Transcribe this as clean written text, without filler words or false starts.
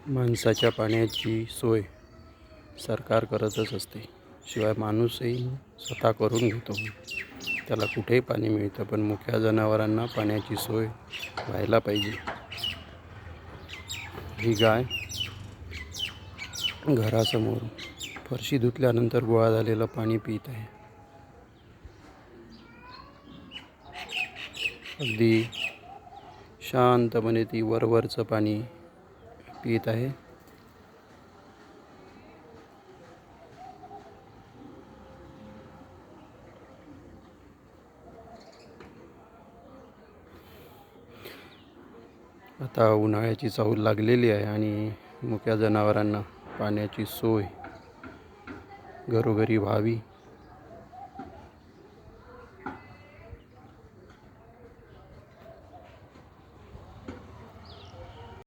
माणसाच्या पाण्याची सोय सरकार करतच असते. शिवाय माणूसही स्वतः करून घेतो. त्याला कुठेही पाणी मिळतं, पण मुक्या जनावरांना पाण्याची सोय व्हायला पाहिजे. ही गाय घरासमोर फरशी धुतल्यानंतर गोळा झालेलं पाणी पित आहे. अगदी शांतपणे ती वरवरचं पाणी पित आहे. आता उन्हाळ्याची चाहूल लागलेली आहे आणि मुक्या जनावरांना पाण्याची सोय घरोघरी व्हावी